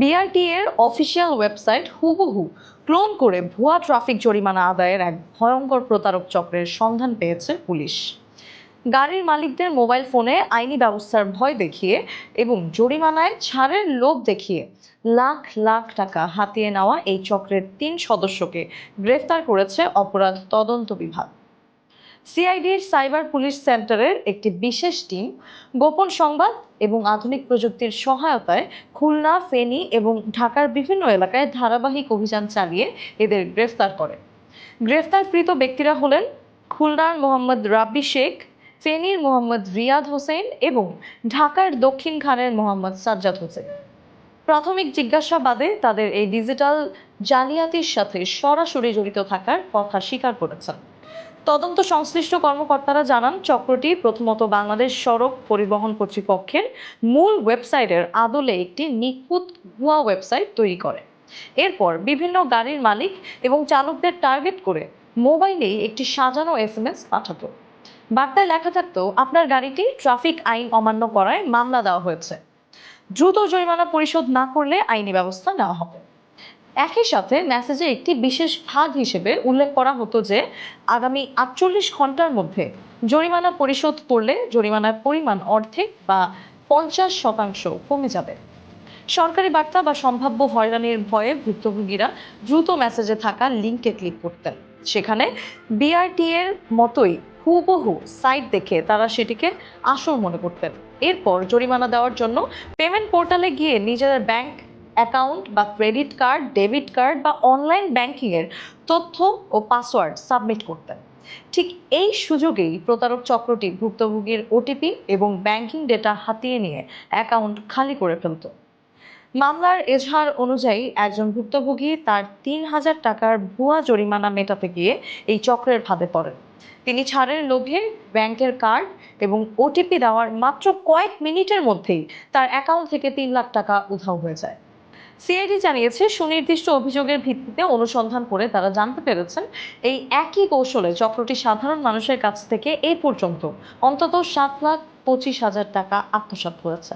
BRT এর official website হুবহু clone করে ভুয়া ট্রাফিক জরিমানা আদায়ের এক ভয়ঙ্কর প্রতারক চক্রের সন্ধান পেয়েছে পুলিশ। গাড়ির মালিকদের মোবাইল ফোনে আইনি ব্যবস্থার ভয় দেখিয়ে এবং জরিমানায় ছাড়ের লোভ দেখিয়ে লাখ লাখ টাকা হাতিয়ে নেওয়া এই চক্রের 3 সদস্যকে গ্রেফতার করেছে অপরাধ তদন্ত বিভাগ। সিআইডির সাইবার পুলিশ সেন্টারের একটি বিশেষ টিম গোপন সংবাদ এবং আধুনিক প্রযুক্তির সহায়তায় খুলনা, ফেনী এবং ঢাকার বিভিন্ন এলাকায় ধারাবাহিক অভিযান চালিয়ে এদের গ্রেফতার করে। গ্রেফতারকৃত ব্যক্তিরা হলেন খুলনার মোহাম্মদ রাব্বি শেখ, ফেনীর মোহাম্মদ রিয়াদ হোসেন এবং ঢাকার দক্ষিণ খানের মোহাম্মদ সাজ্জাদ হোসেন। প্রাথমিক জিজ্ঞাসাবাদে তাদের এই ডিজিটাল জালিয়াতির সাথে সরাসরি জড়িত থাকার কথা স্বীকার করেছেন। তদন্ত সংশ্লিষ্ট কর্মকর্তারা জানান, চক্রটি প্রথমত বাংলাদেশ সড়ক পরিবহন কর্তৃপক্ষের মূল ওয়েবসাইটের আদলে একটি নিখুঁত ভুয়া ওয়েবসাইট তৈরি করে। এরপর বিভিন্ন গাড়ির মালিক এবং চালকদের টার্গেট করে মোবাইলেই একটি সাজানো এসএমএস পাঠাতো। বার্তায় লেখা থাকতো, আপনার গাড়িটি ট্রাফিক আইন অমান্য করায় মামলা দেওয়া হয়েছে, দ্রুত জরিমানা পরিশোধ না করলে আইনি ব্যবস্থা নেওয়া হবে। একই সাথে মেসেজে একটি বিশেষ ভাগ হিসেবে উল্লেখ করা হতো যে আগামী 48 ঘন্টার মধ্যে জরিমানা পরিশোধ করলে জরিমানার পরিমাণ অর্ধেক বা 50% কমে যাবে। সরকারি বার্তা বা সম্ভাব্য হয়রানির ভয়ে ভুক্তভোগীরা দ্রুত মেসেজে থাকা লিঙ্কে ক্লিক করতেন। সেখানে বিআরটি এর মতোই হুবহু সাইট দেখে তারা সেটিকে আসল মনে করতেন। এরপর জরিমানা দেওয়ার জন্য পেমেন্ট পোর্টালে গিয়ে নিজেদের ব্যাংক অ্যাকাউন্ট বা ক্রেডিট কার্ড, ডেবিট কার্ড বা অনলাইন ব্যাংকিং এর তথ্য ও পাসওয়ার্ড সাবমিট করতেন। ঠিক এই সুযোগেই প্রতারক চক্রটি ভুক্তভোগীর ওটিপি এবং ব্যাংকিং ডেটা হাতিয়ে নিয়ে অ্যাকাউন্ট খালি করে ফেলত। মামলার এজাহার অনুযায়ী একজন ভুক্তভোগী তার 3,000 টাকার ভুয়া জরিমানা মেটাতে গিয়ে এই চক্রের ফাঁদে পড়েন। তিনি ছাড়ের লোভে ব্যাংকের কার্ড এবং ওটিপি দেওয়ার মাত্র কয়েক মিনিটের মধ্যেই তার অ্যাকাউন্ট থেকে 3 লাখ টাকা উধাও হয়ে যায়। সিআইডি জানিয়েছে, সুনির্দিষ্ট অভিযোগের ভিত্তিতে অনুসন্ধান করে তারা জানতে পেরেছেন এই একই কৌশলে চক্রটি সাধারণ মানুষের কাছ থেকে এই পর্যন্ত অন্তত 7,25,000 টাকা আত্মসাৎ করেছে।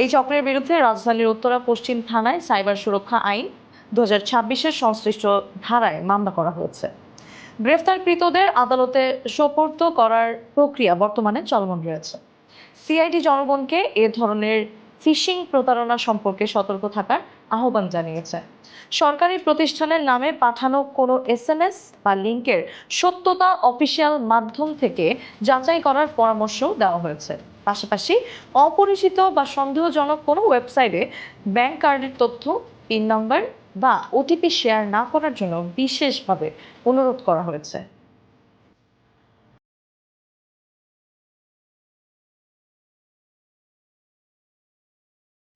এই চক্রের বিরুদ্ধে রাজধানীর উত্তরা পশ্চিম থানায় সাইবার সুরক্ষা আইন 2026-এর সংশ্লিষ্ট ধারায় মামলা করা হয়েছে। গ্রেফতারকৃতদের আদালতে সোপর্দ করার প্রক্রিয়া বর্তমানে চলমান রয়েছে। সিআইডি জনগণকে এ ধরনের ফিশিং প্রতারণা সম্পর্কে সতর্ক থাকার আহ্বান জানিয়েছে। সরকারি প্রতিষ্ঠানের নামে পাঠানো কোনো এসএমএস বা লিঙ্কের সত্যতা অফিসিয়াল মাধ্যম থেকে যাচাই করার পরামর্শ দেওয়া হয়েছে। পাশাপাশি অপরিচিত বা সন্দেহজনক কোনো ওয়েবসাইটে ব্যাংক কার্ডের তথ্য, পিন নম্বর বা ওটিপি শেয়ার না করার জন্য বিশেষভাবে অনুরোধ করা হয়েছে।